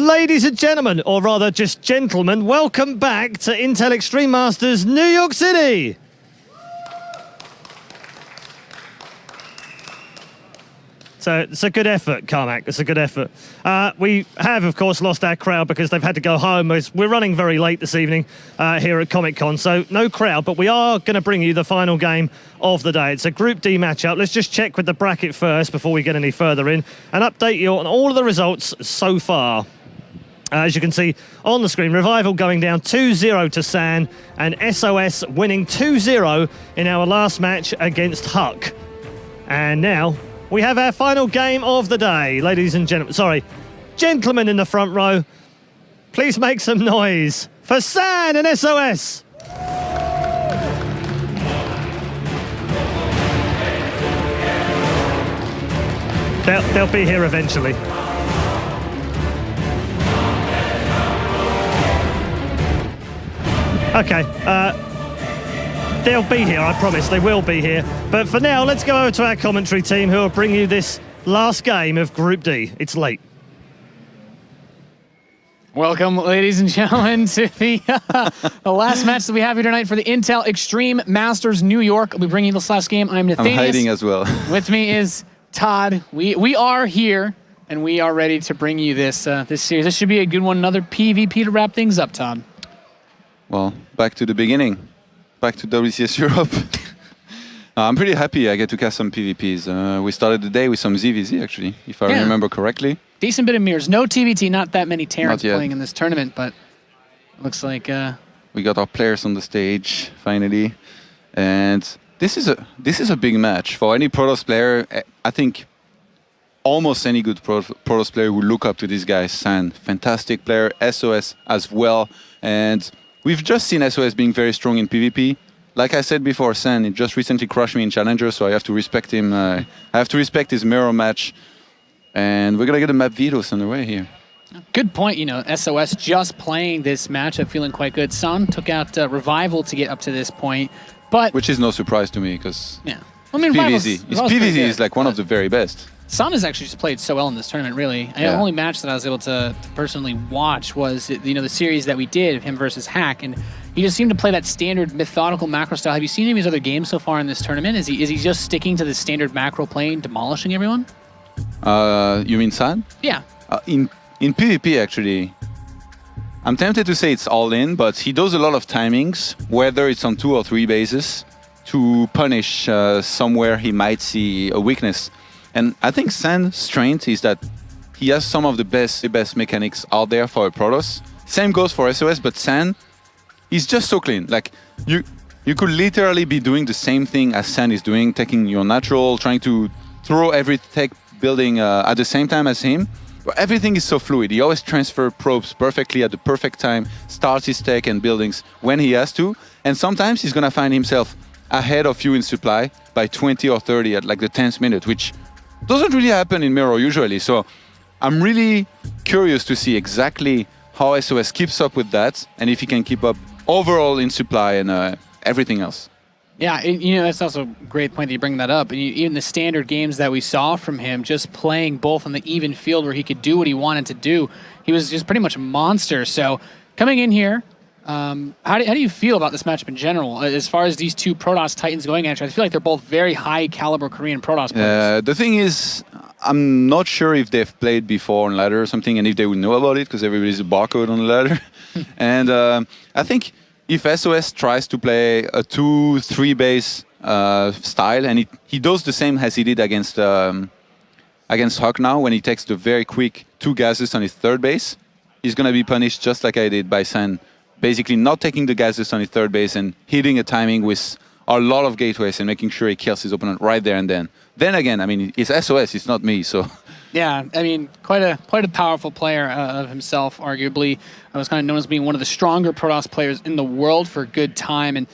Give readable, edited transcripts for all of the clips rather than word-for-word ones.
Ladies and gentlemen, or rather just gentlemen, welcome back to Intel Extreme Masters New York City. So it's a good effort, Carmack. It's a good effort. We have, of course, lost our crowd because they've had to go home. We're running very late this evening here at Comic-Con, so no crowd. But we are going to bring you the final game of the day. It's a Group D matchup. Let's just check with the bracket first before we get any further in and update you on all of the results so far. As you can see on the screen, Revival going down 2-0 to San and SOS winning 2-0 in our last match against Huck. And now we have our final game of the day, ladies and gentlemen. Sorry, gentlemen in the front row, please make some noise for San and SOS. They'll be here eventually. Okay, they'll be here, I promise, they will be here. But for now, let's go over to our commentary team who will bring you this last game of Group D. It's late. Welcome, ladies and gentlemen, to the last match that we have here tonight for the Intel Extreme Masters New York. I'll be bringing you this last game. I'm Nathanius. I'm hiding as well. With me is Todd. We are here, and we are ready to bring you this this series. This should be a good one. Another PvP to wrap things up, Todd. Well, back to the beginning. Back to WCS Europe. I'm pretty happy I get to cast some PvPs. We started the day with some ZVZ, actually, if I remember correctly. Decent bit of mirrors. No TVT, not that many Terrans playing in this tournament, but looks like... we got our players on the stage, finally. And this is a big match. For any Protoss player, I think almost any good Protoss player would look up to these guys. San, fantastic player, SOS as well. And we've just seen SOS being very strong in PvP. Like I said before, San just recently crushed me in Challenger, so I have to respect him. I have to respect his mirror match. And we're going to get a map vetoes on the way here. Good point. You know, SOS just playing this matchup, feeling quite good. San took out Revival to get up to this point, but... Which is no surprise to me, because I mean, his PvZ is like one of the very best. San has actually just played so well in this tournament, really. The only match that I was able to personally watch was, the series that we did of him versus Hack, and he just seemed to play that standard methodical macro style. Have you seen any of his other games so far in this tournament? Is he just sticking to the standard macro playing, demolishing everyone? You mean San? Yeah. In PvP, actually, I'm tempted to say it's all in, but he does a lot of timings, whether it's on 2 or 3 bases, to punish somewhere he might see a weakness. And I think San's strength is that he has some of the best mechanics out there for a Protoss. Same goes for SOS, but San, he's just so clean. Like, you could literally be doing the same thing as San is doing, taking your natural, trying to throw every tech building at the same time as him. But everything is so fluid. He always transfers probes perfectly at the perfect time, starts his tech and buildings when he has to. And sometimes he's going to find himself ahead of you in supply by 20 or 30 at like the 10th minute, which doesn't really happen in Mirror usually. So I'm really curious to see exactly how SOS keeps up with that and if he can keep up overall in supply and everything else. Yeah, that's also a great point that you bring that up. Even the standard games that we saw from him, just playing both on the even field where he could do what he wanted to do, he was just pretty much a monster. So coming in here, how do you feel about this matchup in general? As far as these two Protoss Titans going at each other, I feel like they're both very high caliber Korean Protoss players. The thing is, I'm not sure if they've played before on ladder or something, and if they would know about it, because everybody's a barcode on the ladder. And I think if SOS tries to play a 2-3 base style, and he does the same as he did against Huck now, when he takes the very quick 2 gases on his 3rd base, he's going to be punished just like I did by San. Basically not taking the gases on his 3rd base and hitting a timing with a lot of gateways and making sure he kills his opponent right there and then. Then again, I mean, it's SOS, it's not me, so... Yeah, I mean, quite a powerful player of himself, arguably. I was kind of known as being one of the stronger Protoss players in the world for a good time, and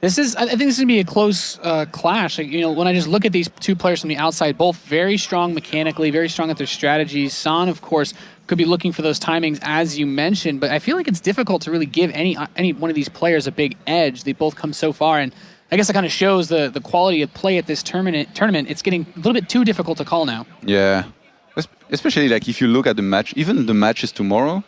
I think this is going to be a close clash. Like, when I just look at these two players from the outside, both very strong mechanically, very strong at their strategies. San, of course, could be looking for those timings, as you mentioned, but I feel like it's difficult to really give any one of these players a big edge. They both come so far, and I guess it kind of shows the quality of play at this tournament. It's getting a little bit too difficult to call now. Yeah. Especially like if you look at the match, even the matches tomorrow,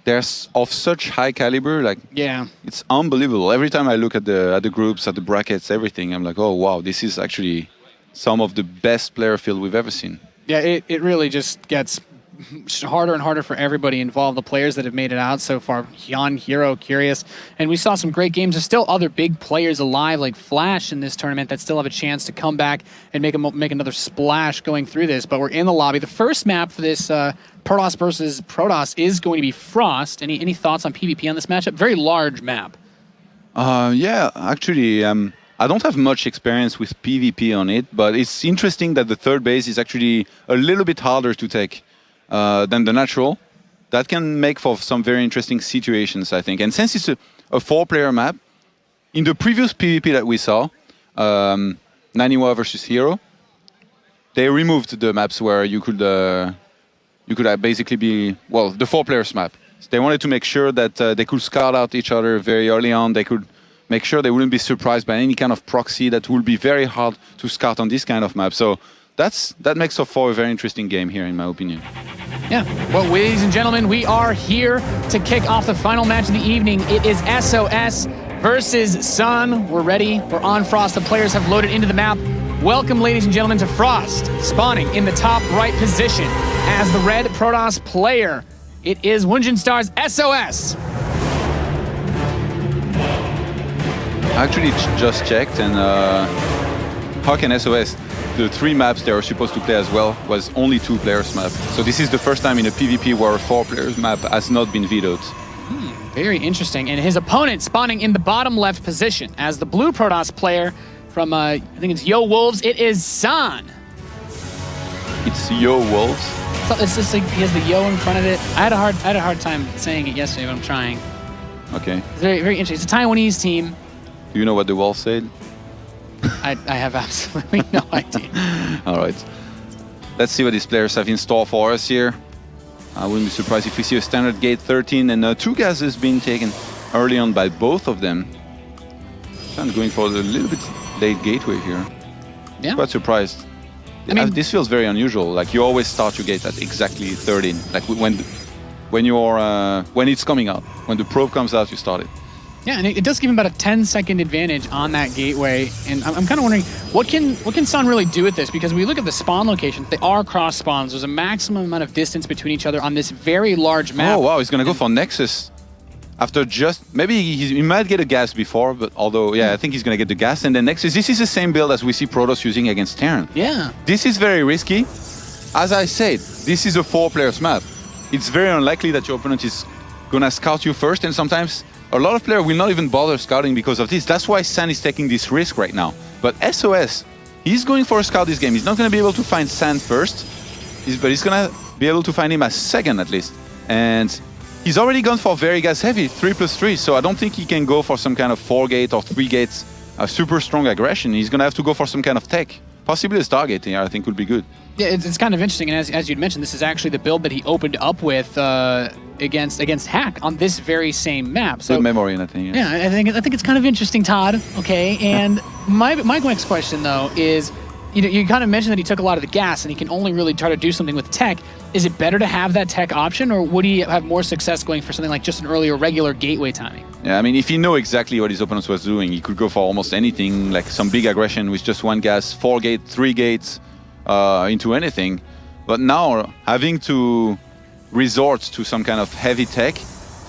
they're of such high caliber. Like, yeah, it's unbelievable. Every time I look at the groups, at the brackets, everything, I'm like, oh wow, this is actually some of the best player field we've ever seen. Yeah, it really just gets harder and harder for everybody involved, the players that have made it out so far. Hyun, Hero, Curious, and we saw some great games. There's still other big players alive like Flash in this tournament that still have a chance to come back and make another splash going through this, but we're in the lobby. The first map for this Protoss versus Protoss is going to be Frost. Any thoughts on PvP on this matchup? Very large map. Yeah, actually, I don't have much experience with PvP on it, but it's interesting that the third base is actually a little bit harder to take than the natural. That can make for some very interesting situations, I think. And since it's a 4-player map, in the previous PvP that we saw, Naniwa versus Hero, they removed the maps where you could basically be, well, the 4-players map. So they wanted to make sure that they could scout out each other very early on. They could make sure they wouldn't be surprised by any kind of proxy that would be very hard to scout on this kind of map. So that makes for a very interesting game here, in my opinion. Yeah. Well, ladies and gentlemen, we are here to kick off the final match of the evening. It is SOS versus Sun. We're ready. We're on Frost. The players have loaded into the map. Welcome, ladies and gentlemen, to Frost, spawning in the top right position as the red Protoss player. It is Wunjin Star's SOS. I actually just checked, and Hawk and SOS, the 3 maps they were supposed to play as well, was only 2-players map. So this is the first time in a PvP where a 4-players map has not been vetoed. Very interesting. And his opponent spawning in the bottom left position as the blue Protoss player from, I think it's Yo Wolves, it is San. It's Yo Wolves. So it's just like he has the Yo in front of it. I had a hard time saying it yesterday, but I'm trying. Okay. It's very, very interesting. It's a Taiwanese team. Do you know what the wolf said? I have absolutely no idea. All right. Let's see what these players have in store for us here. I wouldn't be surprised if we see a standard gate 13 and 2 gases being taken early on by both of them. I'm going for a little bit late gateway here. Yeah. Quite surprised. I mean, this feels very unusual. Like, you always start your gate at exactly 13. Like when it's coming out, when the probe comes out, you start it. Yeah, and it does give him about a 10-second advantage on that gateway. And I'm kind of wondering, what can Sun really do with this? Because we look at the spawn locations, they are cross spawns. There's a maximum amount of distance between each other on this very large map. Oh wow, he's gonna go for Nexus. After just, maybe he might get a gas before, but although, yeah, I think he's gonna get the gas and then Nexus. This is the same build as we see Protoss using against Terran. Yeah. This is very risky. As I said, this is a 4-players map. It's very unlikely that your opponent is gonna scout you first, and sometimes a lot of players will not even bother scouting because of this. That's why San is taking this risk right now. But SOS, he's going for a scout this game. He's not going to be able to find San first, but he's going to be able to find him as second at least. And he's already gone for very gas heavy, 3+3. So I don't think he can go for some kind of 4-gate or 3-gates, a super strong aggression. He's going to have to go for some kind of tech. Possibly a Stargate here, I think, would be good. Yeah, it's kind of interesting, and as you'd mentioned, this is actually the build that he opened up with against Hack on this very same map. So good memory, I think. Yes. Yeah, I think it's kind of interesting, Todd. Okay, and my next question though is, you kind of mentioned that he took a lot of the gas, and he can only really try to do something with tech. Is it better to have that tech option, or would he have more success going for something like just an earlier regular gateway timing? Yeah, I mean, if he knew exactly what his opponent was doing, he could go for almost anything, like some big aggression with just 1 gas, 4-gate, 3 gates. Into anything, but now having to resort to some kind of heavy tech,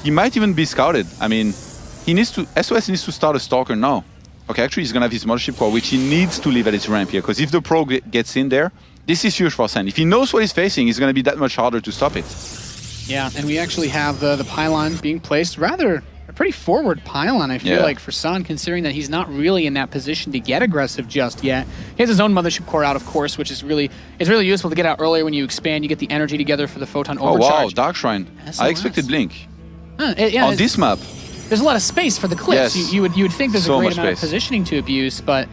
he might even be scouted. I mean, SOS needs to start a Stalker now. Okay, actually he's gonna have his Mothership Core, which he needs to leave at its ramp here, because if the Pro gets in there, this is huge for San. If he knows what he's facing, it's gonna be that much harder to stop it. Yeah, and we actually have the pylon being placed rather a pretty forward pylon, I feel like, for San, considering that he's not really in that position to get aggressive just yet. He has his own Mothership Core out, of course, which is really useful to get out earlier when you expand. You get the energy together for the Photon Overcharge. Oh wow, Dark Shrine. SOS. I expected Blink. Yeah, on this map. There's a lot of space for the cliffs. Yes. You would think there's So a great much amount of space. positioning to abuse, but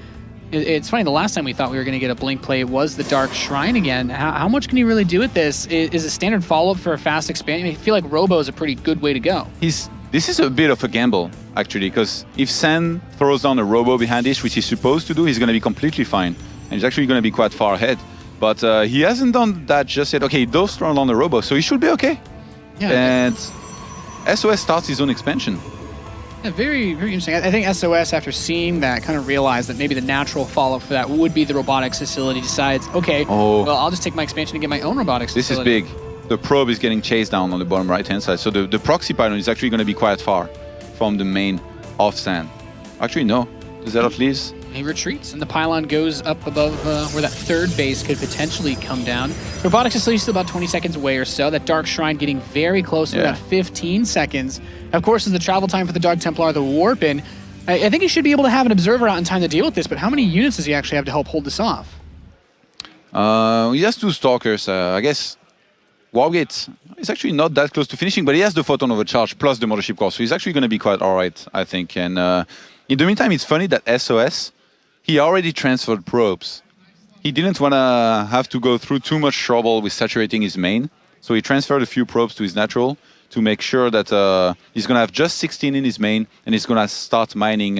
it's funny, the last time we thought we were going to get a Blink play, it was the Dark Shrine again. How much can he really do with this? Is a standard follow-up for a fast expansion? I feel like Robo is a pretty good way to go. This is a bit of a gamble, actually, because if San throws down a Robo behind this, which he's supposed to do, he's going to be completely fine. And he's actually going to be quite far ahead. But he hasn't done that just yet. Okay, he does throw on the Robo, so he should be okay. Yeah. And SOS starts his own expansion. Yeah, very, very interesting. I think SOS, after seeing that, kind of realized that maybe the natural follow-up for that would be the robotics facility. Decides, okay, well, I'll just take my expansion and get my own robotics facility. This is big. The probe is getting chased down on the bottom right-hand side. So the proxy pylon is actually going to be quite far from the main of San. Actually, no. The Zealot leaves. He retreats, and the pylon goes up above where that third base could potentially come down. Robotics facility is still about 20 seconds away or so. That Dark Shrine getting very close to about 15 seconds. Of course, is the travel time for the Dark Templar, the warp in. I think he should be able to have an observer out in time to deal with this, but how many units does he actually have to help hold this off? He has 2 Stalkers. I guess Wargate is actually not that close to finishing, but he has the Photon Overcharge plus the Mothership Core, so he's actually going to be quite all right, I think. And in the meantime, it's funny that SOS, he already transferred probes. He didn't want to have to go through too much trouble with saturating his main, so he transferred a few probes to his natural to make sure that he's going to have just 16 in his main, and he's going to start mining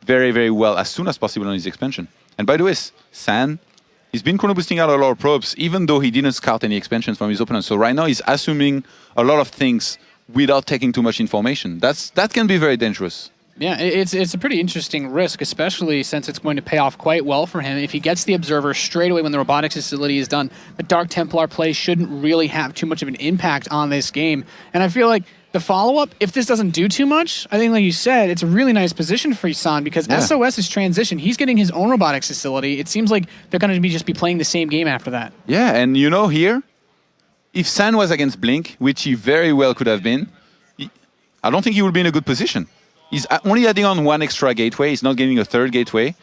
very, very well as soon as possible on his expansion. And by the way, San, he's been chrono boosting out a lot of probes, even though he didn't scout any expansions from his opponent. So right now he's assuming a lot of things without taking too much information. That can be very dangerous. Yeah, it's a pretty interesting risk, especially since it's going to pay off quite well for him. If he gets the Observer straight away when the robotics facility is done, the Dark Templar play shouldn't really have too much of an impact on this game. And I feel like the follow-up, if this doesn't do too much, I think like you said, it's a really nice position for Isan because SOS is transition. He's getting his own robotics facility. It seems like they're going to just be playing the same game after that. Yeah, and you know here, if San was against Blink, which he very well could have been, I don't think he would be in a good position. He's only adding on 1 extra gateway. He's not getting a 3rd gateway.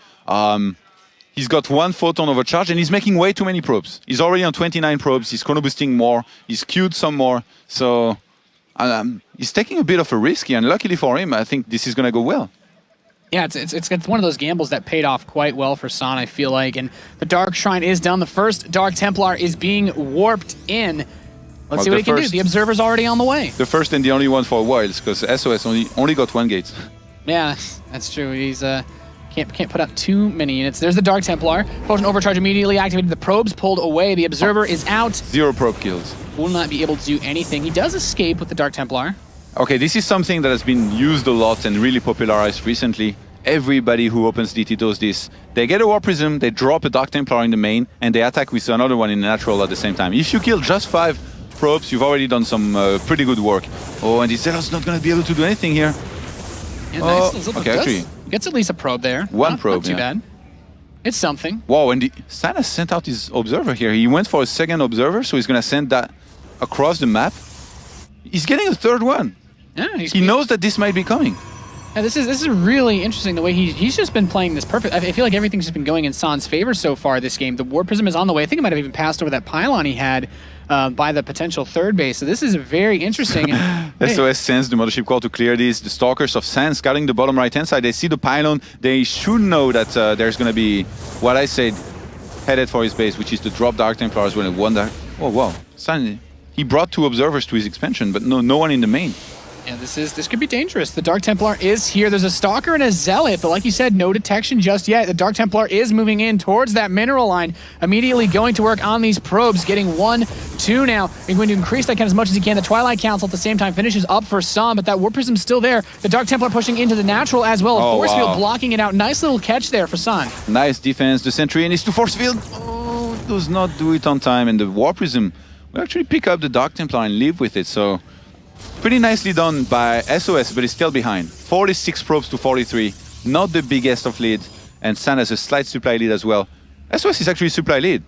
He's got 1 photon overcharge, and he's making way too many probes. He's already on 29 probes. He's chrono boosting more. He's queued some more. So he's taking a bit of a risk here, and luckily for him, I think this is going to go well. Yeah, it's one of those gambles that paid off quite well for San, I feel like. And the Dark Shrine is done. The first Dark Templar is being warped in. Let's see what he can do. The Observer's already on the way. The first and the only one for a while, because SOS only got 1 gate. Yeah, that's true. He's can't put up too many units. There's the Dark Templar. Photon Overcharge immediately activated. The probes pulled away. The Observer is out. 0 probe kills. Will not be able to do anything. He does escape with the Dark Templar. Okay, this is something that has been used a lot and really popularized recently. Everybody who opens DT does this. They get a War Prism, they drop a Dark Templar in the main, and they attack with another one in the natural at the same time. If you kill just 5 probes, you've already done some pretty good work. Oh, and the Zealot's not going to be able to do anything here. Yeah, nice. Okay, actually. Gets at least a probe there. 1 probe, not too bad. It's something. Wow, and Sana sent out his Observer here. He went for a 2nd Observer, so he's going to send that across the map. He's getting a 3rd one. Yeah, he knows that this might be coming. Yeah, this is really interesting the way he's just been playing this perfect. I feel like everything's just been going in San's favor so far this game. The War Prism is on the way. I think it might have even passed over that pylon he had by the potential 3rd base. So this is very interesting. SOS sends the Mothership Core to clear this. The Stalkers of San scouting the bottom right-hand side. They see the pylon. They should know that there's going to be, what I said, headed for his base, which is the drop Dark Templar as well. And 1 Dark. Oh, wow. San, he brought 2 Observers to his expansion, but no one in the main. Yeah, this could be dangerous. The Dark Templar is here. There's a Stalker and a Zealot, but like you said, no detection just yet. The Dark Templar is moving in towards that mineral line, immediately going to work on these probes, getting 1, 2 now. He's going to increase that count as much as he can. The Twilight Council at the same time finishes up for some, but that War Prism's still there. The Dark Templar pushing into the natural as well. Force Field blocking it out. Nice little catch there for San. Nice defense. The Sentry and his 2 Force Field. Oh, does not do it on time, and the War Prism will actually pick up the Dark Templar and live with it, so pretty nicely done by SOS, but it's still behind. 46 probes to 43. Not the biggest of lead. And San has a slight supply lead as well. SOS is actually supply lead.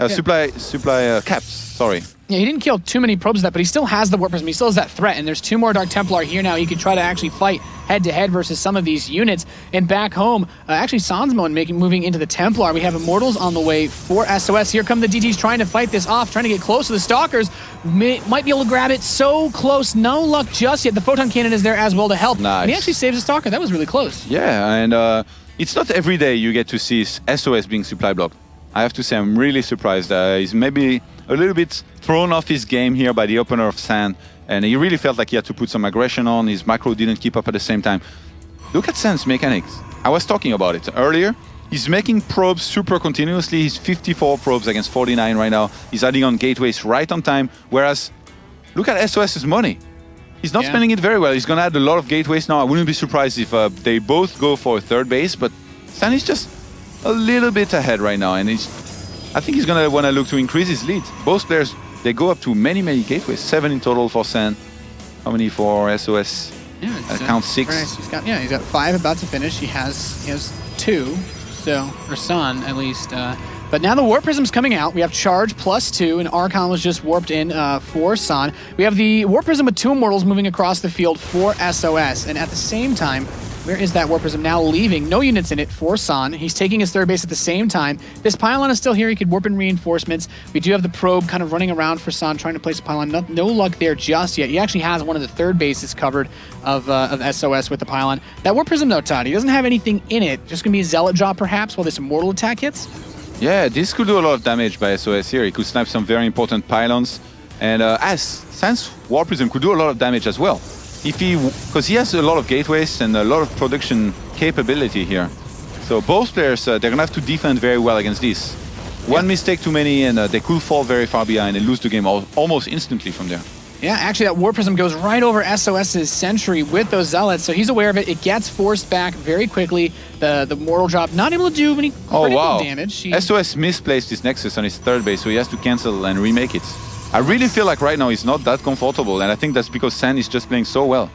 Supply caps, sorry. Yeah, he didn't kill too many probes of that, but he still has the Warp Prism. He still has that threat, and there's 2 more Dark Templar here now. He could try to actually fight head-to-head versus some of these units. And back home, actually Sansmo moving into the Templar. We have Immortals on the way for SOS. Here come the DTs trying to fight this off, trying to get close to the Stalkers. Might be able to grab it so close. No luck just yet. The Photon Cannon is there as well to help. Nice. And he actually saves a Stalker. That was really close. Yeah, and it's not every day you get to see SOS being supply blocked. I have to say I'm really surprised. He's maybe a little bit thrown off his game here by the opener of San, and he really felt like he had to put some aggression on. His macro didn't keep up at the same time. Look at San's mechanics. I was talking about it earlier. He's making probes super continuously. He's 54 probes against 49 right now. He's adding on gateways right on time. Whereas, look at SOS's money. He's not spending it very well. He's going to add a lot of gateways now. I wouldn't be surprised if they both go for a third base, but San is just a little bit ahead right now, and I think he's going to want to look to increase his lead. Both players, they go up to many, many gateways. 7 in total for San. How many for SOS? Yeah, count 6. Nice. He's got 5 about to finish. He has 2, so for San at least. But now the Warp Prism's coming out. We have Charge +2, and Archon was just warped in for San. We have the Warp Prism with 2 Immortals moving across the field for SOS. And at the same time, where is that Warp Prism now leaving? No units in it for San. He's taking his third base at the same time. This pylon is still here. He could warp in reinforcements. We do have the probe kind of running around for San, trying to place a pylon. No luck there just yet. He actually has one of the third bases covered of SOS with the pylon. That Warp Prism, though, Todd, he doesn't have anything in it. Just going to be a Zealot drop, perhaps, while this Immortal attack hits. Yeah, this could do a lot of damage by SOS here. He could snipe some very important pylons. And as San's Warp Prism could do a lot of damage as well. Because he has a lot of gateways and a lot of production capability here. So both players, they're going to have to defend very well against this. One mistake too many and they could fall very far behind and lose the game almost instantly from there. Yeah, actually that Warp Prism goes right over SOS's sentry with those Zealots, so he's aware of it. It gets forced back very quickly. The Mortal Drop not able to do any critical damage. SOS misplaced his Nexus on his third base, so he has to cancel and remake it. I really feel like right now he's not that comfortable, and I think that's because San is just playing so well.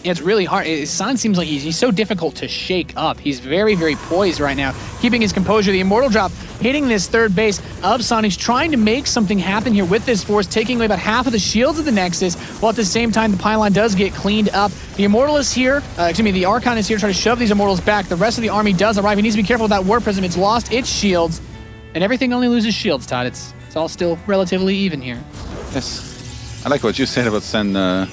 It's really hard. San seems like he's so difficult to shake up. He's very, very poised right now, keeping his composure. The Immortal Drop hitting this third base of San. He's trying to make something happen here with this force, taking away about half of the shields of the Nexus, while at the same time the pylon does get cleaned up. The Immortal is here, the Archon is here trying to shove these Immortals back. The rest of the army does arrive. He needs to be careful with that Warp Prism. It's lost its shields, and everything only loses shields, Todd. It's all still relatively even here. Yes. I like what you said about San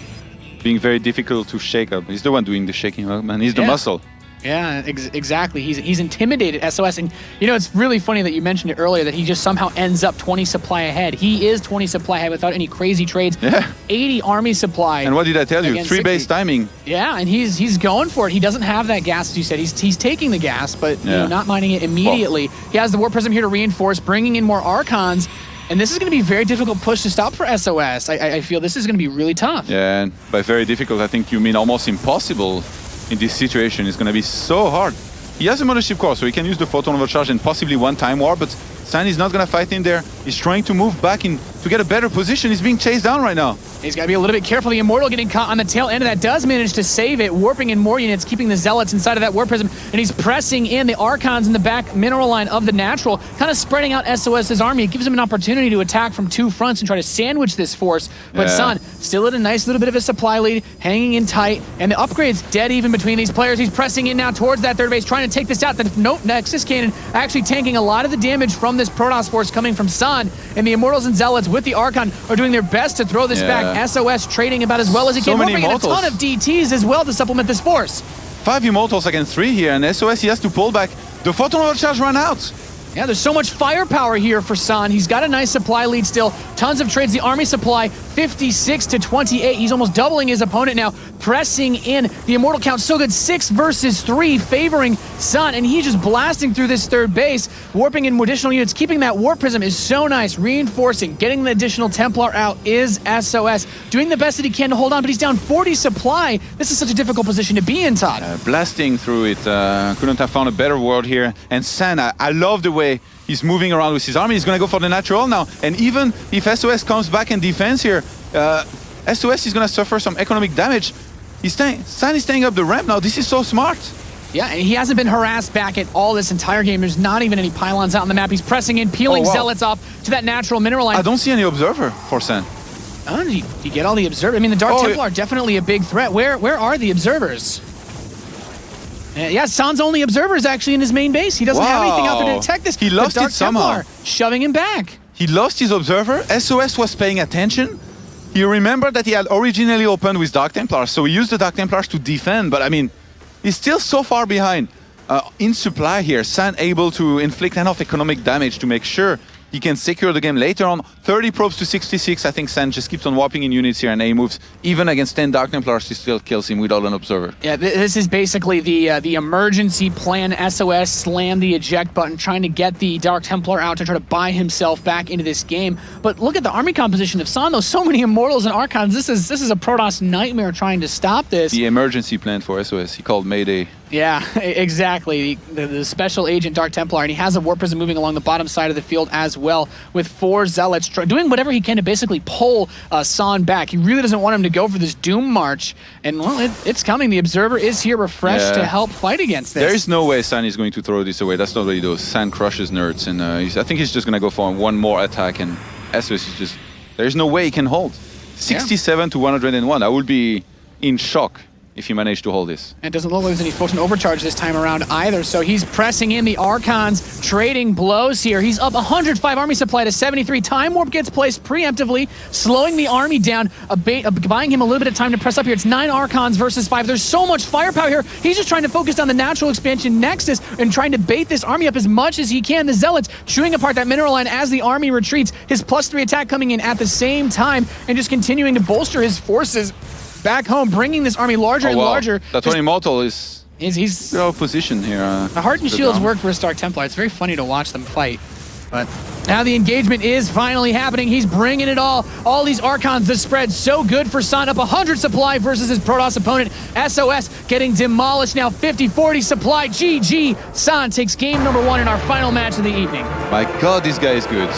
being very difficult to shake up. He's the one doing the shaking up, man. He's the muscle. Yeah, exactly. He's intimidated SOS. And, you know, it's really funny that you mentioned it earlier that he just somehow ends up 20 supply ahead. He is 20 supply ahead without any crazy trades. Yeah. 80 army supply. And what did I tell you? 3 base timing. Yeah, and he's going for it. He doesn't have that gas, as you said. He's taking the gas, but you know, not mining it immediately. Well, he has the Warp Prism here to reinforce, bringing in more Archons. And this is going to be a very difficult push to stop for SOS. I feel this is going to be really tough. Yeah, and by very difficult, I think you mean almost impossible in this situation. It's going to be so hard. He has a Mothership Core, so he can use the Photon Overcharge and possibly one Time War, but San is not going to fight in there. He's trying to move back in to get a better position. He's being chased down right now. He's got to be a little bit careful. The Immortal getting caught on the tail end of that does manage to save it, warping in more units, keeping the Zealots inside of that Warp Prism, and he's pressing in the Archons in the back mineral line of the Natural, kind of spreading out SOS's army. It gives him an opportunity to attack from 2 fronts and try to sandwich this force, but San still at a nice little bit of a supply lead, hanging in tight, and the upgrade's dead even between these players. He's pressing in now towards that third base, trying to take this out. The Nexus Cannon actually tanking a lot of the damage from this Protoss force coming from San, and the Immortals and Zealots with the Archon are doing their best to throw this back. SOS trading about as well as he can, warping in a ton of DTs as well to supplement this force. 5 Immortals against 3 here, and SOS, he has to pull back. The Photon Overcharge ran out. Yeah, there's so much firepower here for San. He's got a nice supply lead still. Tons of trades. The army supply, 56 to 28. He's almost doubling his opponent now, pressing in. The Immortal count so good, 6 versus 3, favoring San, and he's just blasting through this third base, warping in more additional units. Keeping that Warp Prism is so nice. Reinforcing, getting the additional Templar out is SOS. Doing the best that he can to hold on, but he's down 40 supply. This is such a difficult position to be in, Todd. Blasting through it. Couldn't have found a better word here. And San, I love the way he's moving around with his army. He's going to go for the natural now. And even if SOS comes back and defends here, SOS is going to suffer some economic damage. San is staying up the ramp now. This is so smart. Yeah, and he hasn't been harassed back at all this entire game. There's not even any pylons out on the map. He's pressing in, peeling Zealots off to that natural mineral line. I don't see any observer for San. Oh, did you get all the observers? I mean, the Dark Templar are definitely a big threat. Where are the observers? Yeah, San's only observer is actually in his main base. He doesn't have anything out there to detect this. He lost it somehow. Shoving him back. He lost his observer. SOS was paying attention. He remembered that he had originally opened with Dark Templars, so he used the Dark Templars to defend, but I mean, he's still so far behind in supply here. San able to inflict enough economic damage to make sure he can secure the game later on. 30 probes to 66. I think San just keeps on warping in units here and A moves. Even against 10 Dark Templars, he still kills him without an observer. Yeah, this is basically the emergency plan. SOS slam the eject button, trying to get the Dark Templar out to try to buy himself back into this game. But look at the army composition of San, though. So many Immortals and Archons. This is a Protoss nightmare trying to stop this. The emergency plan for SOS. He called Mayday. Yeah, exactly. The special agent Dark Templar, and he has a Warp Prism moving along the bottom side of the field as well, with 4 Zealots doing whatever he can to basically pull San back. He really doesn't want him to go for this Doom March, and well, it's coming. The Observer is here refreshed to help fight against this. There is no way San is going to throw this away. That's not what he does. San crushes nerds, and I think he's just going to go for one more attack, and SOS is just... There's no way he can hold. 67 to 101. I would be in shock if he managed to hold this. And it doesn't look like there's any potent overcharge this time around either, so he's pressing in the Archons, trading blows here. He's up 105 army supply to 73. Time Warp gets placed preemptively, slowing the army down, buying him a little bit of time to press up here. It's 9 Archons versus 5. There's so much firepower here. He's just trying to focus on the natural expansion Nexus and trying to bait this army up as much as he can. The Zealots chewing apart that mineral line as the army retreats. His +3 attack coming in at the same time and just continuing to bolster his forces back home, bringing this army larger and larger. That one Immortal is he's well positioned here. The Hardened Shields work for a Dark Templar. It's very funny to watch them fight. But now the engagement is finally happening. He's bringing it all. All these Archons, the spread so good for San. Up 100 supply versus his Protoss opponent. SOS getting demolished now. 50-40 supply. GG. San takes game number 1 in our final match of the evening. My God, this guy is good.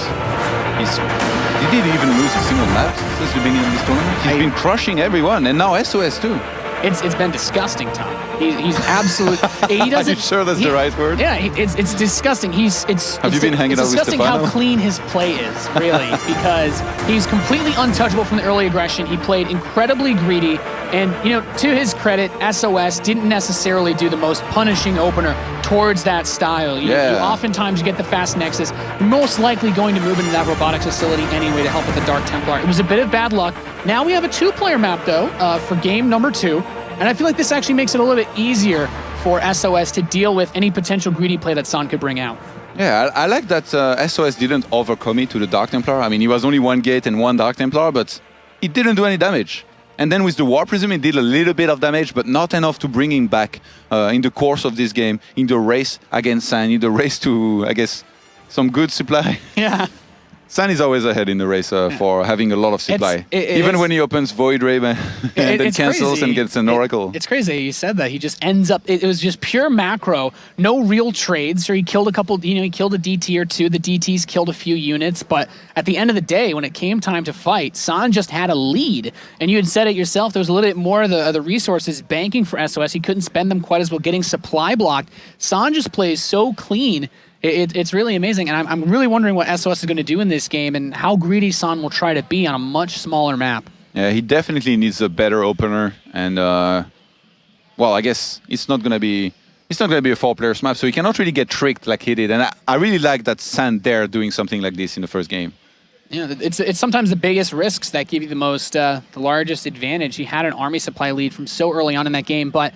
Did he even lose a single map since the beginning of this tournament? He's been crushing everyone, and now SOS too. It's been disgusting, Tom. He's absolute. He doesn't. Are you sure that's the right word? Yeah, it's disgusting. Have you been hanging out with disgusting Stefano? how clean his play is, really, because he's completely untouchable from the early aggression. He played incredibly greedy, and to his credit, SOS didn't necessarily do the most punishing opener towards that style. You oftentimes get the fast Nexus. You're most likely going to move into that robotics facility anyway to help with the Dark Templar. It was a bit of bad luck. Now we have a 2-player map, though, for game number 2. And I feel like this actually makes it a little bit easier for SOS to deal with any potential greedy play that San could bring out. Yeah, I like that SOS didn't overcommit to the Dark Templar. I mean, he was only 1 gate and 1 Dark Templar, but he didn't do any damage. And then with the Warp Prism, he did a little bit of damage, but not enough to bring him back in the course of this game, in the race against San, in the race to, I guess, some good supply. Yeah. San is always ahead in the race for having a lot of supply. Even when he opens Void Ray and then cancels crazy. and gets an Oracle. It's crazy you said that. He just ends up, it was just pure macro, no real trades. So he killed a couple, he killed a DT or 2. The DTs killed a few units, but at the end of the day, when it came time to fight, San just had a lead. And you had said it yourself, there was a little bit more of the resources banking for SOS. He couldn't spend them quite as well, getting supply blocked. San just plays so clean. It's really amazing, and I'm really wondering what SOS is going to do in this game and how greedy San will try to be on a much smaller map. Yeah, he definitely needs a better opener, and well, I guess it's not going to be a 4-player map, so he cannot really get tricked like he did. And I really like that San there doing something like this in the first game. Yeah, it's sometimes the biggest risks that give you the largest advantage. He had an army supply lead from so early on in that game, but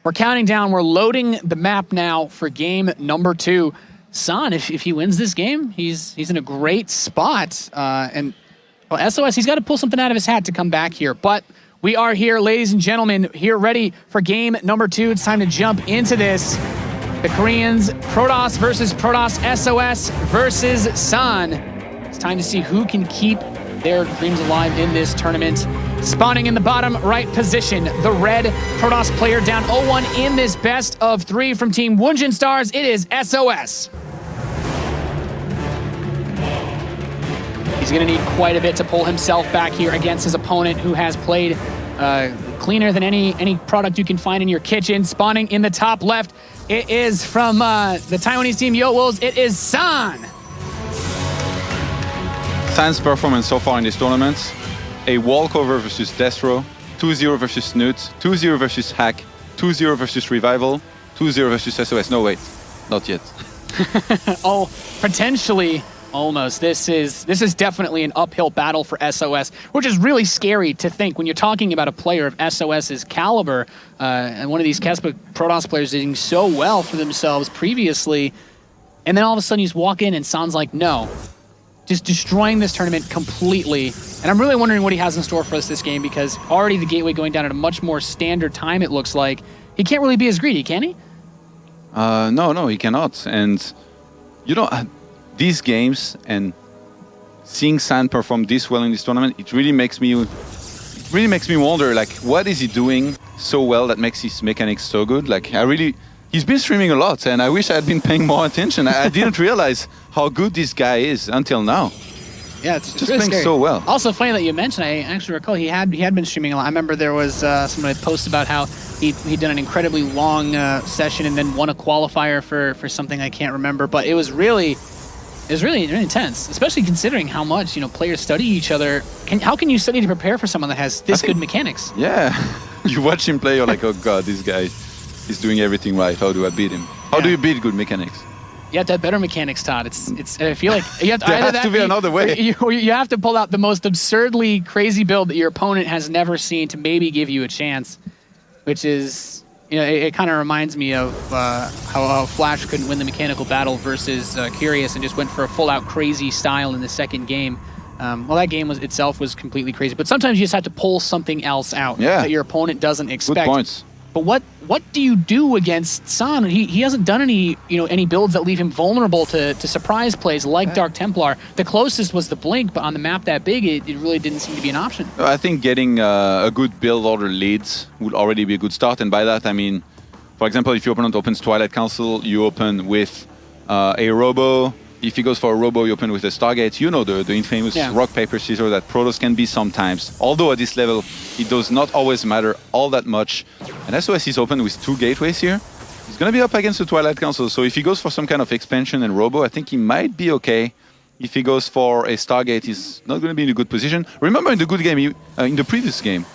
we're counting down. We're loading the map now for game number 2. San, if he wins this game, he's in a great spot. And well, SOS, he's got to pull something out of his hat to come back here. But we are here, ladies and gentlemen, here ready for game number 2. It's time to jump into this. The Koreans, Protoss versus Protoss, SOS versus San. It's time to see who can keep their dreams alive in this tournament. Spawning in the bottom right position, the red Protoss player down 0-1 in this best of 3 from Team Wunjin Stars. It is SOS. He's going to need quite a bit to pull himself back here against his opponent, who has played cleaner than any product you can find in your kitchen. Spawning in the top left, it is from the Taiwanese team Yo Wolves. It is San. San's performance so far in this tournament: a walkover versus Destro, 2-0 versus Snoot, 2-0 versus Hack, 2-0 versus Revival, 2-0 versus SOS. No, wait, not yet. Oh, potentially, almost. This is definitely an uphill battle for SOS, which is really scary to think when you're talking about a player of SOS's caliber, and one of these Kespa Protoss players doing so well for themselves previously, and then all of a sudden you just walk in and San's like, no, just destroying this tournament completely. And I'm really wondering what he has in store for us this game, because already the gateway going down at a much more standard time, it looks like. He can't really be as greedy, can he? No, he cannot. And, you know, these games and seeing San perform this well in this tournament, it really makes me wonder, like, what is he doing so well that makes his mechanics so good? Like, he's been streaming a lot, and I wish I had been paying more attention. I didn't realize how good this guy is until now. Yeah, it's just really playing scary. so well. Also, funny that you mentioned, I actually recall he had been streaming a lot. I remember there was someone had posted about how he'd done an incredibly long session and then won a qualifier for something I can't remember. But it was really intense, especially considering how much players study each other. How can you study to prepare for someone that has this good mechanics? Yeah, you watch him play, you're like, oh god, this guy is doing everything right. How do I beat him? How do you beat good mechanics? You have to have better mechanics, Todd. I feel like you have to, there has to be another way. You have to pull out the most absurdly crazy build that your opponent has never seen to maybe give you a chance, which is, it kind of reminds me of how Flash couldn't win the mechanical battle versus Curious and just went for a full-out crazy style in the second game. Well, that game itself was completely crazy, but sometimes you just have to pull something else out that your opponent doesn't expect. Good points. But what do you do against San? He hasn't done any builds that leave him vulnerable to surprise plays like Dark Templar. The closest was the Blink, but on the map that big, it really didn't seem to be an option. I think getting a good build order leads would already be a good start, and by that I mean, for example, if your opponent opens Twilight Council, you open with a Robo. If he goes for a Robo, you open with a Stargate. You know the infamous rock, paper, scissors that Protoss can be sometimes. Although at this level, it does not always matter all that much. And SOS is open with 2 gateways here. He's going to be up against the Twilight Council. So if he goes for some kind of expansion and Robo, I think he might be okay. If he goes for a Stargate, he's not going to be in a good position. Remember in the good game, in the previous game,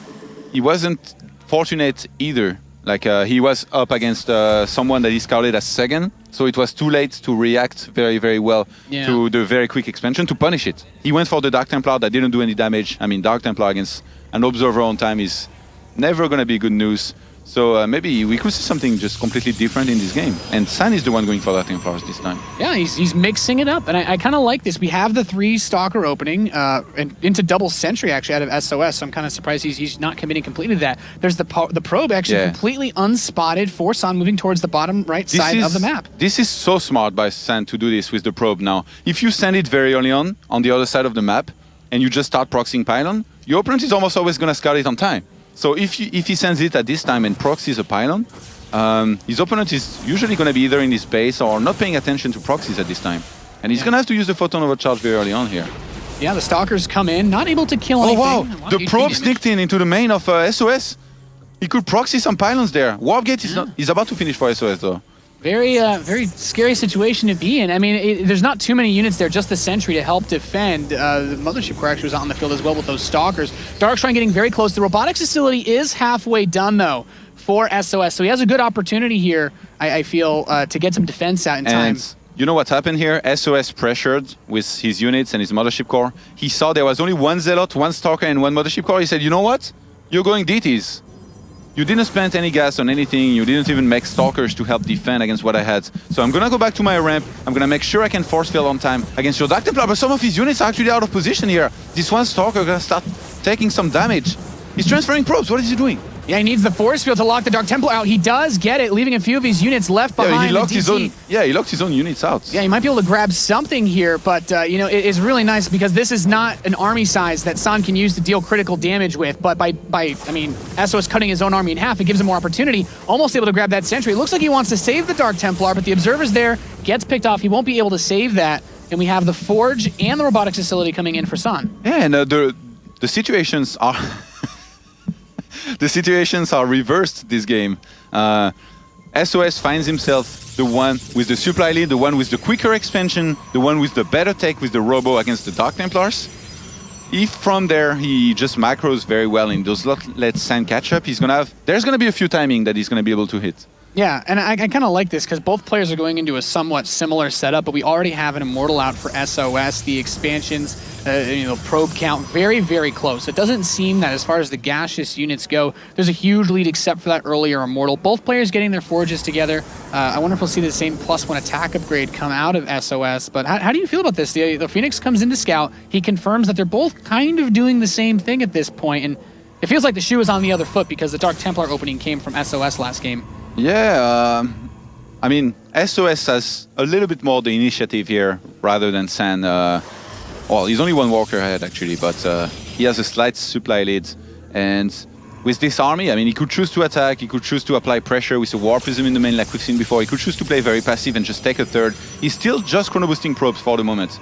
he wasn't fortunate either. Like he was up against someone that he scouted as second, so it was too late to react very, very well to the very quick expansion to punish it. He went for the Dark Templar that didn't do any damage. I mean, Dark Templar against an Observer on time is never going to be good news. So maybe we could see something just completely different in this game. And San is the one going for Dark Templars this time. Yeah, he's mixing it up, and I kind of like this. We have the 3 Stalker opening and into double Sentry actually out of SOS, so I'm kind of surprised he's not committing completely to that. There's the Probe actually completely unspotted for San moving towards the bottom right side of the map. This is so smart by San to do this with the Probe now. If you send it very early on the other side of the map, and you just start proxying Pylon, your opponent is almost always going to scout it on time. So if he sends it at this time and proxies a Pylon, his opponent is usually going to be either in his base or not paying attention to proxies at this time. And he's going to have to use the Photon Overcharge very early on here. Yeah, the Stalkers come in, not able to kill anything. Oh wow, the Probe sneaked into the main of SOS. He could proxy some Pylons there. Warp Gate is about to finish for SOS though. Very scary situation to be in. I mean, there's not too many units there, just the Sentry to help defend. The Mothership Core actually was out on the field as well with those Stalkers. Darkshrine getting very close. The robotics facility is halfway done, though, for SOS. So he has a good opportunity here, I feel, to get some defense out in time. You know what's happened here? SOS pressured with his units and his Mothership Core. He saw there was only 1 Zealot, 1 Stalker, and 1 Mothership Core. He said, you know what? You're going DTs. You didn't spend any gas on anything, you didn't even make Stalkers to help defend against what I had. So I'm gonna go back to my ramp, I'm gonna make sure I can force field on time against your Dark Templar, but some of his units are actually out of position here. This 1 Stalker gonna start taking some damage. He's transferring probes, what is he doing? Yeah, he needs the force field to lock the Dark Templar out. He does get it, leaving a few of his units left behind. He locked his own units out. Yeah, he might be able to grab something here, but it is really nice because this is not an army size that San can use to deal critical damage with. But by SOS cutting his own army in half, it gives him more opportunity. Almost able to grab that Sentry. It looks like he wants to save the Dark Templar, but the Observer's there, gets picked off. He won't be able to save that. And we have the Forge and the Robotics Facility coming in for San. Yeah, and the situations are... The situations are reversed this game. SOS finds himself the one with the supply lead, the one with the quicker expansion, the one with the better tech with the Robo against the Dark Templars. If from there he just macros very well and does not let San catch up, there's gonna be a few timing that he's gonna be able to hit. Yeah, and I kind of like this because both players are going into a somewhat similar setup, but we already have an Immortal out for SOS. The expansions, probe count, very, very close. It doesn't seem that as far as the gaseous units go, there's a huge lead except for that earlier Immortal. Both players getting their forges together. I wonder if we'll see the same +1 attack upgrade come out of SOS, but how do you feel about this? The Phoenix comes into Scout. He confirms that they're both kind of doing the same thing at this point, and it feels like the shoe is on the other foot because the Dark Templar opening came from SOS last game. Yeah, I mean, SOS has a little bit more the initiative here rather than San. Well, he's only one walker ahead actually, but he has a slight supply lead. And with this army, I mean, he could choose to attack, he could choose to apply pressure with a War Prism in the main like we've seen before. He could choose to play very passive and just take a third. He's still just chrono boosting probes for the moment.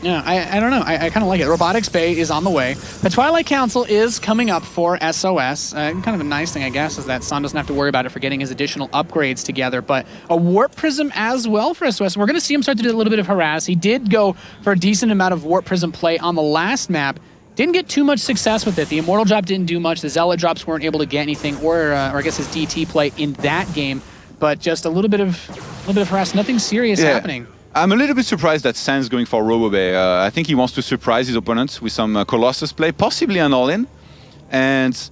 Yeah, I don't know. I kind of like it. Robotics Bay is on the way. The Twilight Council is coming up for SOS. Kind of a nice thing, I guess, is that San doesn't have to worry about it for getting his additional upgrades together. But a Warp Prism as well for SOS. We're going to see him start to do a little bit of harass. He did go for a decent amount of Warp Prism play on the last map. Didn't get too much success with it. The Immortal drop didn't do much. The Zealot drops weren't able to get anything, or I guess his DT play in that game. But just a little bit of harass. Nothing serious happening. I'm a little bit surprised that San's going for Robobay. I think he wants to surprise his opponent with some Colossus play, possibly an all-in. And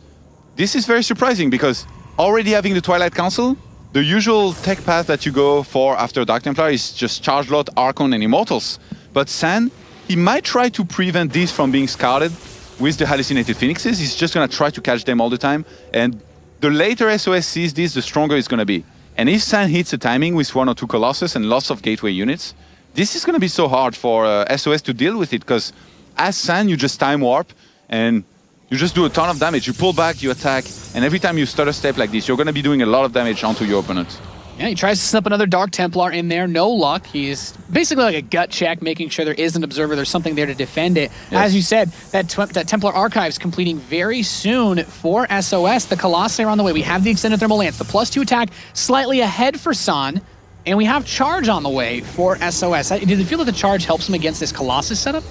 this is very surprising because already having the Twilight Council, the usual tech path that you go for after Dark Templar is just Charge Lot, Archon, and Immortals. But San, he might try to prevent this from being scouted with the Hallucinated Phoenixes. He's just going to try to catch them all the time. And the later SOS sees this, the stronger it's going to be. And if San hits the timing with 1 or 2 Colossus and lots of gateway units, this is going to be so hard for SOS to deal with it, because as San, you just time warp and you just do a ton of damage. You pull back, you attack, and every time you stutter step like this, you're going to be doing a lot of damage onto your opponent. Yeah, he tries to slip another Dark Templar in there. No luck. He's basically like a gut check, making sure there is an observer. There's something there to defend it. Yes. As you said, that Templar Archives completing very soon for SOS. The Colossi are on the way. We have the Extended Thermal Lance. The +2 attack slightly ahead for San. And we have Charge on the way for SOS. Do you feel that the Charge helps him against this Colossus setup?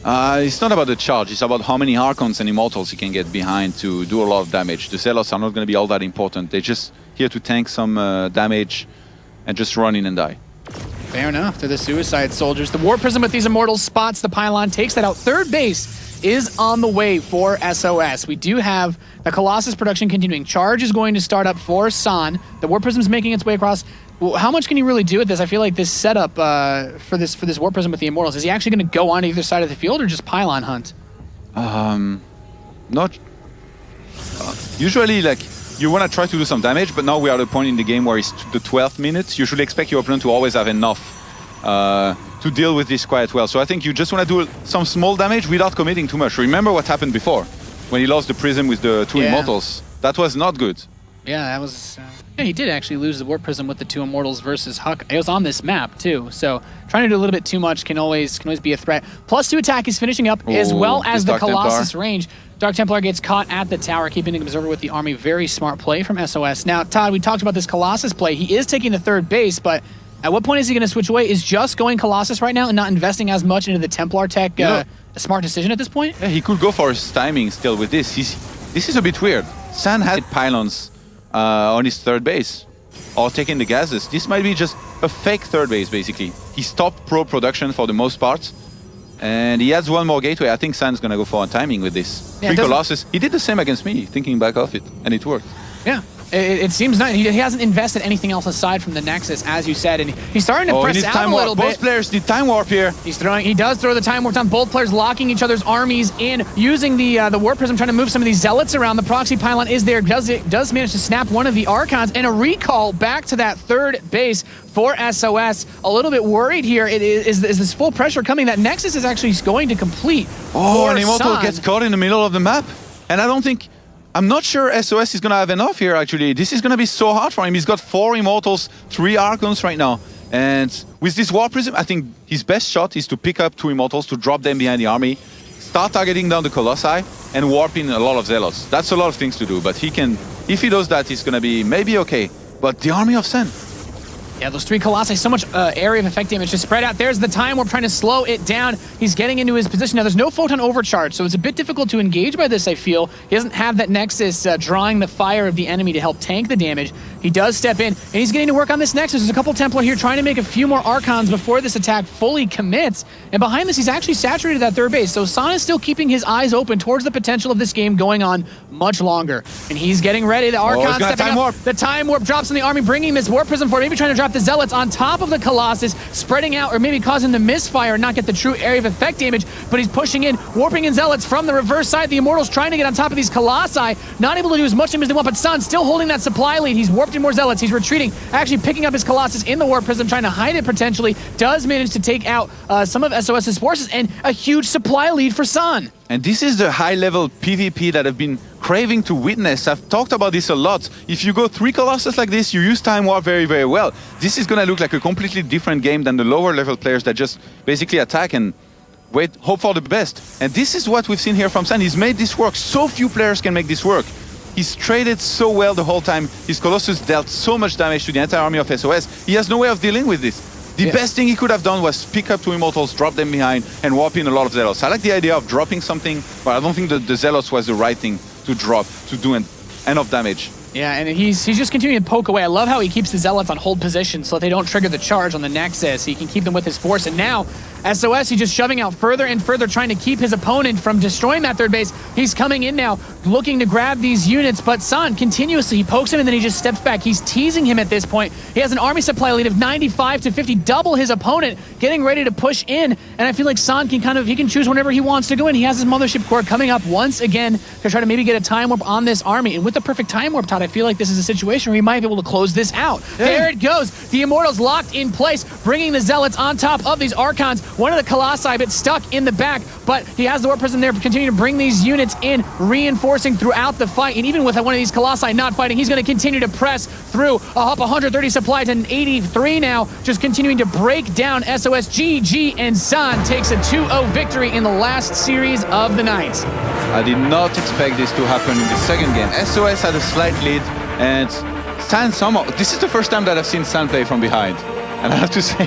It's not about the charge. It's about how many Archons and Immortals he can get behind to do a lot of damage. The Zealots are not going to be all that important. They're just here to tank some damage and just run in and die. Fair enough. They're the Suicide Soldiers. The War Prism with these Immortals spots the pylon, takes that out. Third base is on the way for SOS. We do have the Colossus production continuing. Charge is going to start up for San. The War Prism is making its way across. Well, how much can he really do with this? I feel like this setup for this War Prism with the Immortals, is he actually going to go on either side of the field or just pylon hunt? Not... usually, like, you want to try to do some damage, but now we are at a point in the game where it's the 12th minute. You should expect your opponent to always have enough to deal with this quite well. So I think you just want to do some small damage without committing too much. Remember what happened before, when he lost the Prism with the 2 Immortals. That was not good. Yeah, that was... yeah, he did actually lose the Warp Prism with the 2 Immortals versus Huck. It was on this map, too. So trying to do a little bit too much can always be a threat. +2 attack is finishing up, as well as the Colossus range. Dark Templar gets caught at the tower, keeping an observer with the army. Very smart play from SOS. Now, Todd, we talked about this Colossus play. He is taking the third base, but at what point is he going to switch away? Is just going Colossus right now and not investing as much into the Templar tech a smart decision at this point? Yeah, he could go for his timing still with this. This is a bit weird. San had pylons on his third base, or taking the gases. This might be just a fake third base, basically. He stopped pro production for the most part, and he adds 1 more gateway. I think San's gonna go for a timing with this. Yeah, 3 Colossus. He did the same against me, thinking back of it, and it worked. Yeah. It seems not. He hasn't invested anything else aside from the Nexus, as you said, and he's starting to press out a little bit. Both players need time warp here. He does throw the time warp down. Both players locking each other's armies in, using the Warp Prism, trying to move some of these Zealots around. The Proxy Pylon is there. Does manage to snap one of the Archons, and a recall back to that third base for SOS. A little bit worried here. Is this full pressure coming? That Nexus is actually going to complete. Oh, and Immortal gets caught in the middle of the map, and I'm not sure SOS is going to have enough here, actually. This is going to be so hard for him. He's got 4 Immortals, 3 Archons right now. And with this War Prism, I think his best shot is to pick up 2 Immortals, to drop them behind the army, start targeting down the Colossi, and warp in a lot of Zealots. That's a lot of things to do, but he can... If he does that, he's going to be maybe okay. But the army of Sen... Yeah, those 3 Colossi, so much area of effect damage to spread out. There's the time warp trying to slow it down. He's getting into his position. Now, there's no Photon Overcharge, so it's a bit difficult to engage by this, I feel. He doesn't have that Nexus drawing the fire of the enemy to help tank the damage. He does step in, and he's getting to work on this Nexus. There's a couple Templar here trying to make a few more Archons before this attack fully commits. And behind this, he's actually saturated that third base. So San is still keeping his eyes open towards the potential of this game going on much longer. And he's getting ready. The Archon stepping up. The Time Warp drops on the army, bringing this Warp Prism forward, maybe trying to drop the Zealots on top of the Colossus, spreading out, or maybe causing the misfire and not get the true area of effect damage. But he's pushing in, warping in Zealots from the reverse side. The Immortals trying to get on top of these Colossi, not able to do as much damage as they want, but San still holding that supply lead. He's warped in more Zealots. He's retreating, actually picking up his Colossus in the Warp Prism, trying to hide it potentially. Does manage to take out some of SOS's forces, and a huge supply lead for San. And this is the high-level PvP that I've been craving to witness. I've talked about this a lot. If you go 3 Colossus like this, you use Time Warp very, very well. This is going to look like a completely different game than the lower-level players that just basically attack and wait, hope for the best. And this is what we've seen here from San. He's made this work. So few players can make this work. He's traded so well the whole time. His Colossus dealt so much damage to the entire army of SOS. He has no way of dealing with this. The best thing he could have done was pick up 2 Immortals, drop them behind, and warp in a lot of Zealots. I like the idea of dropping something, but I don't think that the Zealots was the right thing to drop to do enough damage. Yeah, and he's just continuing to poke away. I love how he keeps the Zealots on hold position so that they don't trigger the charge on the Nexus. He can keep them with his force, and now SOS, he's just shoving out further and further, trying to keep his opponent from destroying that third base. He's coming in now, looking to grab these units, but San continuously, he pokes him and then he just steps back. He's teasing him at this point. He has an army supply lead of 95 to 50, double his opponent, getting ready to push in, and I feel like San can he can choose whenever he wants to go in. He has his Mothership Core coming up once again to try to maybe get a Time Warp on this army, and with the perfect Time Warp, Todd, I feel like this is a situation where he might be able to close this out. Yeah. There it goes. The Immortals locked in place, bringing the Zealots on top of these Archons. One of the Colossi a bit stuck in the back, but he has the Warp Prism there, continuing to bring these units in, reinforcing throughout the fight. And even with one of these Colossi not fighting, he's going to continue to press through. Up 130 supply to 83 now, just continuing to break down SOS. GG, and San takes a 2-0 victory in the last series of the night. I did not expect this to happen in the second game. SOS had a slight lead, and San somehow, this is the first time that I've seen San play from behind. And I have to say,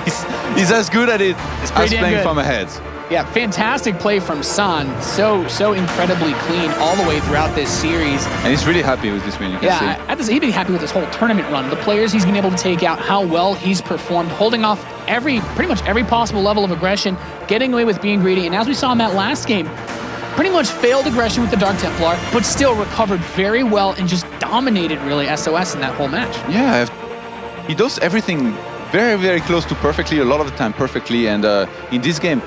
he's as good at it as playing from ahead. Yeah, fantastic play from San. So incredibly clean all the way throughout this series. And he's really happy with this win, you can see. He'd be happy with this whole tournament run. The players he's been able to take out, how well he's performed, holding off pretty much every possible level of aggression, getting away with being greedy. And as we saw in that last game, pretty much failed aggression with the Dark Templar, but still recovered very well and just dominated, really, SOS in that whole match. Yeah, he does everything very, very close to perfectly, a lot of the time perfectly, and in this game,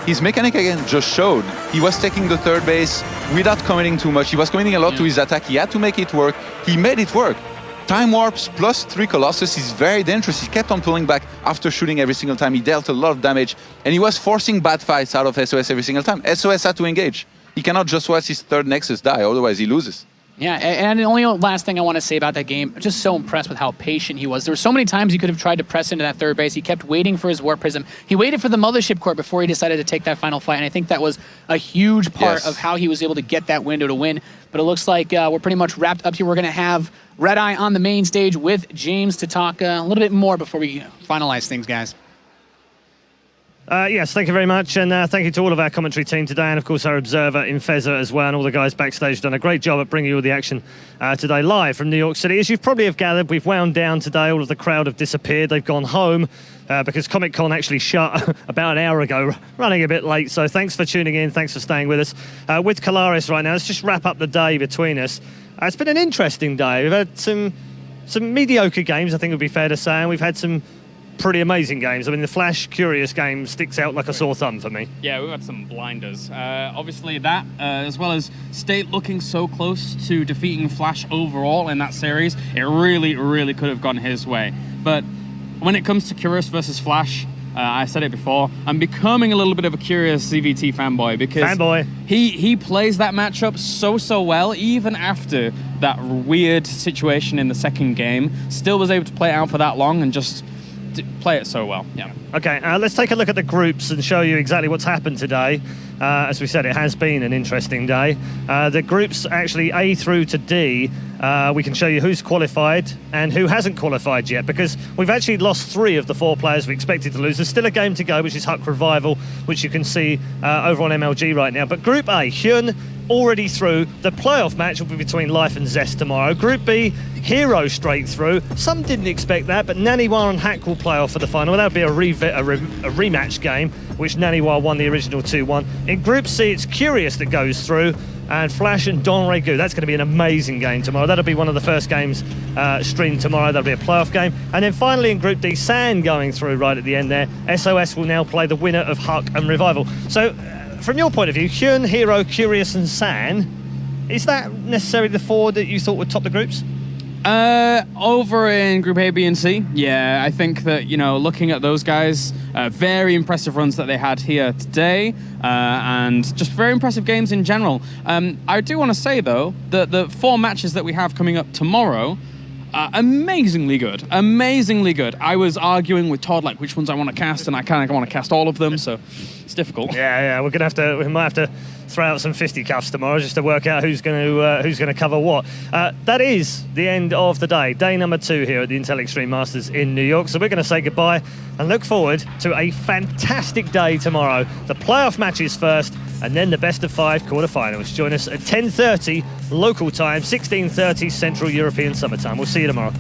his mechanic again just showed. He was taking the third base without committing too much. He was committing a lot to his attack. He had to make it work. He made it work. Time Warps plus 3 Colossus is very dangerous. He kept on pulling back after shooting every single time. He dealt a lot of damage, and he was forcing bad fights out of SOS every single time. SOS had to engage. He cannot just watch his third Nexus die, otherwise he loses. Yeah, and the only last thing I want to say about that game, just so impressed with how patient he was. There were so many times he could have tried to press into that third base. He kept waiting for his Warp Prism. He waited for the Mothership Core before he decided to take that final fight, and I think that was a huge part of how he was able to get that window to win. But it looks like we're pretty much wrapped up here. We're going to have Red Eye on the main stage with James to talk a little bit more before we finalize things, guys. Yes, thank you very much, and thank you to all of our commentary team today, and of course our observer in Feza as well, and all the guys backstage done a great job at bringing you all the action today live from New York City. As you probably have gathered, we've wound down today. All of the crowd have disappeared. They've gone home because Comic-Con actually shut about an hour ago, running a bit late. So thanks for tuning in. Thanks for staying with us. With Kalaris right now, let's just wrap up the day between us. It's been an interesting day. We've had some mediocre games, I think it would be fair to say, and we've had some pretty amazing games. I mean, the Flash Curious game sticks out like a sore thumb for me. Yeah, we've had some blinders. Obviously that, as well as State looking so close to defeating Flash overall in that series, it really, really could have gone his way. But when it comes to Curious versus Flash, I said it before, I'm becoming a little bit of a Curious CVT fanboy because he plays that matchup so well, even after that weird situation in the second game, still was able to play it out for that long and just play it so well. Yeah. Okay, let's take a look at the groups and show you exactly what's happened today. As we said, it has been an interesting day. The groups actually A through to D, we can show you who's qualified and who hasn't qualified yet, because we've actually lost 3 of the 4 players we expected to lose. There's still a game to go, which is Huck Revival, which you can see over on MLG right now. But Group A, Hyun already through. The playoff match will be between Life and Zest tomorrow. Group B, Hero straight through. Some didn't expect that, but Naniwa and Hack will play off for the final. That would be a rematch game, which Naniwa won the original 2-1. In Group C, it's Curious that goes through, and Flash and Don Regu. That's going to be an amazing game tomorrow. That'll be one of the first games streamed tomorrow. That'll be a playoff game. And then finally in Group D, San going through right at the end there. SOS will now play the winner of Huck and Revival. So from your point of view, Hyun, Hero, Curious and San, is that necessarily the 4 that you thought would top the groups? Over in Group A, B, and C, yeah, I think that, you know, looking at those guys, very impressive runs that they had here today, and just very impressive games in general. I do want to say, though, that the 4 matches that we have coming up tomorrow are amazingly good. Amazingly good. I was arguing with Todd, like, which ones I want to cast, and I kind of want to cast all of them, so it's difficult. Yeah, we might have to throw out some fisticuffs tomorrow just to work out who's going to cover what. That is the end of the day number 2 here at the Intel Extreme Masters in New York. So we're going to say goodbye and look forward to a fantastic day tomorrow. The playoff matches first, and then the best of 5 quarterfinals. Join us at 10:30 local time, 16:30 Central European Summer Time. We'll see you tomorrow.